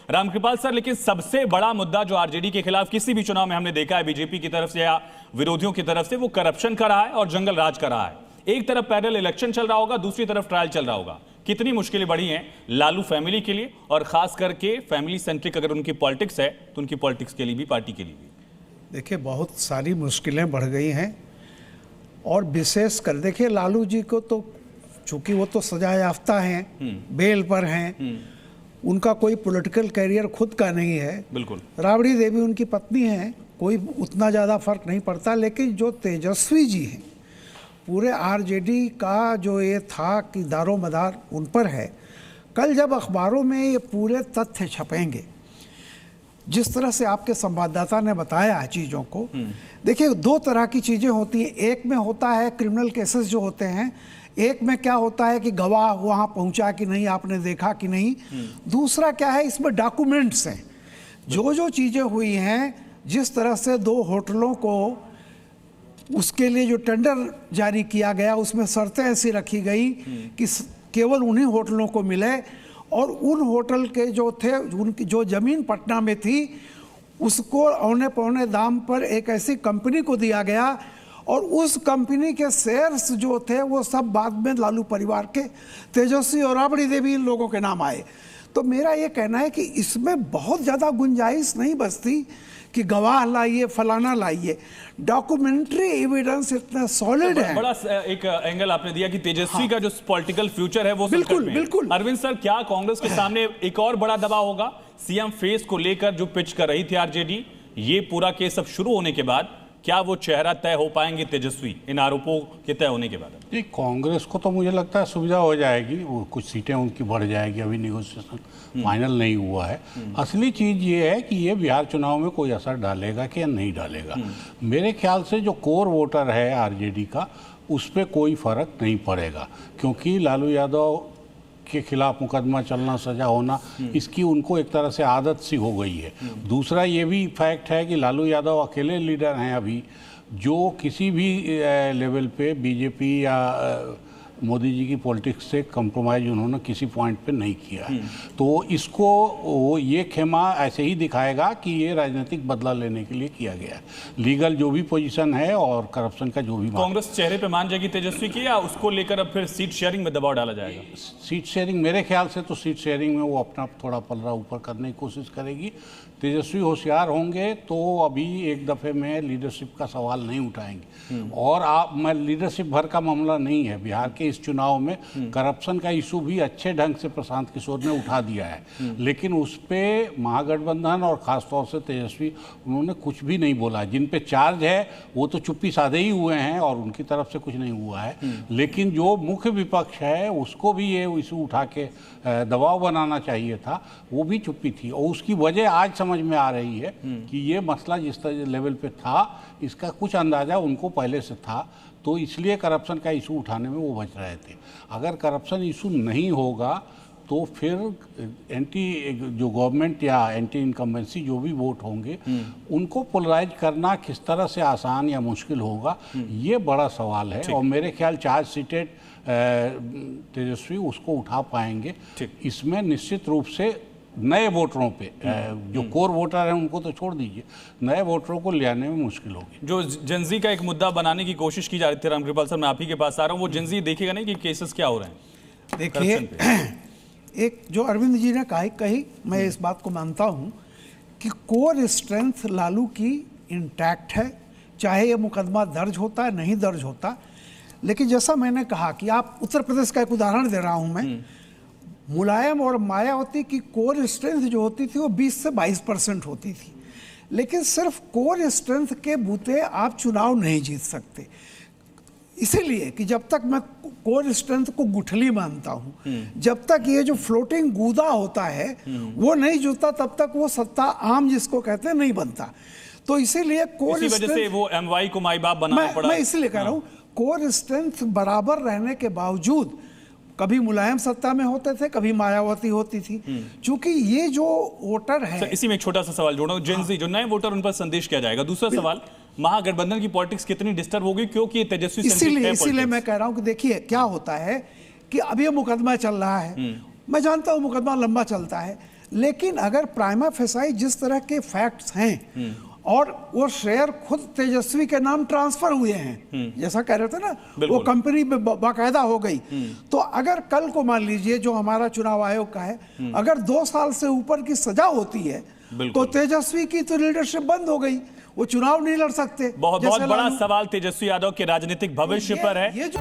Ramkripal sir, लेकिन सबसे बड़ा मुद्दा जो आरजेडी के खिलाफ किसी भी चुनाव में हमने देखा है बीजेपी की तरफ से या विरोधियों की तरफ से, वो करप्शन का रहा है और जंगल राज का रहा है। एक तरफ पैरेलल इलेक्शन चल रहा होगा, दूसरी तरफ ट्रायल चल रहा होगा। कितनी मुश्किलें बढ़ी हैं लालू फैमिली के लिए, और खास करके फैमिली सेंट्रिक अगर उनकी पॉलिटिक्स है तो उनकी पॉलिटिक्स के लिए भी, पार्टी के लिए भी। देखिए, बहुत सारी मुश्किलें बढ़ गई हैं, और विशेष कर देखिए लालू जी को तो चूंकि वो तो सजा याफ्ता हैं, बेल पर हैं, उनका कोई पॉलिटिकल कैरियर खुद का नहीं है। बिल्कुल। राबड़ी देवी उनकी पत्नी हैं, कोई उतना ज़्यादा फर्क नहीं पड़ता। लेकिन जो तेजस्वी जी हैं, पूरे आरजेडी का जो ये था कि दारोमदार उन पर है। कल जब अखबारों में ये पूरे तथ्य छपेंगे, जिस तरह से आपके संवाददाता ने बताया है चीज़ों को, देखिए दो तरह की चीज़ें होती हैं। एक में होता है क्रिमिनल केसेस जो होते हैं, एक में क्या होता है कि गवाह वहाँ पहुँचा कि नहीं, आपने देखा कि नहीं। दूसरा क्या है, इसमें डॉक्यूमेंट्स हैं, जो चीज़ें हुई हैं, जिस तरह से 2 होटलों को उसके लिए जो टेंडर जारी किया गया उसमें शर्तें ऐसी रखी गई कि केवल उन्हीं होटलों को मिले, और उन होटल के जो थे, उनकी जो ज़मीन पटना में थी उसको औने पौने दाम पर एक ऐसी कंपनी को दिया गया, और उस कंपनी के शेयर्स जो थे वो सब बाद में लालू परिवार के, तेजस्वी और राबड़ी देवी, इन लोगों के नाम आए। तो मेरा ये कहना है कि इसमें बहुत ज़्यादा गुंजाइश नहीं बचती कि गवाह लाइए, फलाना लाइए। डॉक्यूमेंट्री एविडेंस इतना सॉलिड है। बड़ा एक एंगल आपने दिया कि तेजस्वी का जो पॉलिटिकल फ्यूचर है वो बिल्कुल बिल्कुल। अरविंद सर, क्या कांग्रेस के सामने एक और बड़ा दबाव होगा सीएम फेस को लेकर, जो पिच कर रही थी आरजेडी? ये पूरा केस सब शुरू होने के बाद क्या वो चेहरा तय हो पाएंगे तेजस्वी, इन आरोपों के तय होने के बाद? जी, कांग्रेस को तो मुझे लगता है सुविधा हो जाएगी, वो कुछ सीटें उनकी बढ़ जाएगी। अभी निगोशिएशन फाइनल नहीं हुआ है। असली चीज़ ये है कि ये बिहार चुनाव में कोई असर डालेगा कि या नहीं डालेगा। मेरे ख्याल से जो कोर वोटर है आरजेडी का, उस पर कोई फर्क नहीं पड़ेगा, क्योंकि लालू यादव के खिलाफ मुकदमा चलना, सजा होना, इसकी उनको एक तरह से आदत सी हो गई है। दूसरा ये भी फैक्ट है कि लालू यादव अकेले लीडर हैं अभी, जो किसी भी लेवल पे बीजेपी या मोदी जी की पॉलिटिक्स से कंप्रोमाइज उन्होंने किसी पॉइंट पे नहीं किया है। तो इसको वो ये खेमा ऐसे ही दिखाएगा कि ये राजनीतिक बदला लेने के लिए किया गया है। लीगल जो भी पोजीशन है और करप्शन का जो भी, कांग्रेस चेहरे पे मान जाएगी तेजस्वी की, या उसको लेकर अब फिर सीट शेयरिंग में दबाव डाला जाएगा? सीट शेयरिंग, मेरे ख्याल से तो सीट शेयरिंग में वो अपना थोड़ा पलड़ा ऊपर करने की कोशिश करेगी। तेजस्वी होशियार होंगे तो अभी एक दफ़े में लीडरशिप का सवाल नहीं उठाएंगे। और मैं लीडरशिप भर का मामला नहीं है, बिहार के इस चुनाव में करप्शन का इशू भी अच्छे ढंग से प्रशांत किशोर ने उठा दिया है, लेकिन उस पर महागठबंधन और ख़ासतौर से तेजस्वी, उन्होंने कुछ भी नहीं बोला। जिन पे चार्ज है वो तो चुप्पी साधे ही हुए हैं और उनकी तरफ से कुछ नहीं हुआ है। लेकिन जो मुख्य विपक्ष है उसको भी ये इशू उठा के दबाव बनाना चाहिए था, वो भी चुप्पी थी। और उसकी वजह आज समझ में आ रही है कि ये मसला जिस लेवल पे था, इसका कुछ अंदाज़ा उनको पहले से था, तो इसलिए करप्शन का इशू उठाने में वो बच रहे थे। अगर करप्शन इशू नहीं होगा तो फिर एंटी जो गवर्नमेंट या एंटी इनकम्बेंसी जो भी वोट होंगे, उनको पोलराइज करना किस तरह से आसान या मुश्किल होगा, ये बड़ा सवाल है। और मेरे ख्याल चार्ज सीटेड तेजस्वी उसको उठा पाएंगे। इसमें निश्चित रूप से नए वोटरों पे, जो कोर वोटर हैं उनको तो छोड़ दीजिए, नए वोटरों को ले आने में मुश्किल होगी। जो जेंजी का एक मुद्दा बनाने की कोशिश की जा रही थी, रामकृपाल सर मैं आप ही के पास आ रहा हूँ, वो जेंजी देखेगा नहीं कि केसेस क्या हो रहे हैं? देखिए, एक जो अरविंद जी ने कही, मैं इस बात को मानता हूँ कि कोर स्ट्रेंथ लालू की इंटैक्ट है, चाहे ये मुकदमा दर्ज होता है नहीं दर्ज होता। लेकिन जैसा मैंने कहा कि आप उत्तर प्रदेश का एक उदाहरण दे रहा हूँ मैं, मुलायम और मायावती की कोर स्ट्रेंथ जो होती थी वो 20 से 22% होती थी। लेकिन सिर्फ कोर स्ट्रेंथ के बूते आप चुनाव नहीं जीत सकते, इसीलिए कि जब तक मैं कोर स्ट्रेंथ को गुठली मानता हूँ, जब तक ये जो फ्लोटिंग गूदा होता है वो नहीं जुड़ता, तब तक वो सत्ता आम जिसको कहते हैं नहीं बनता। तो इसीलिए कोर इसी वजह से वो एमवाई को माई बाप बनाना पड़ा। मैं इसलिए कह रहा हूँ, कोर स्ट्रेंथ बराबर रहने के बावजूद कभी मुलायम सत्ता में होते थे, कभी मायावती होती थी। क्योंकि ये जो वोटर है, इसी में एक छोटा सा सवाल जोड़ रहा हूं, जेनजी जो नए वोटर उन पर संदेश किया जाएगा। दूसरा सवाल, महागठबंधन की पॉलिटिक्स कितनी डिस्टर्ब होगी, क्योंकि तेजस्वी इसीलिए मैं कह रहा हूं कि देखिए क्या होता है कि अब ये मुकदमा चल रहा है, मैं जानता हूं मुकदमा लंबा चलता है, लेकिन अगर प्राइमा फेसाई जिस तरह के फैक्ट्स हैं और वो शेयर खुद तेजस्वी के नाम ट्रांसफर हुए हैं, जैसा कह रहे थे ना, वो कंपनी बाकायदा हो गई, तो अगर कल को मान लीजिए जो हमारा चुनाव आयोग का है, अगर 2 साल से ऊपर की सजा होती है तो तेजस्वी की तो लीडरशिप बंद हो गई, वो चुनाव नहीं लड़ सकते। बहुत बड़ा सवाल तेजस्वी यादव के राजनीतिक भविष्य पर है। ये जो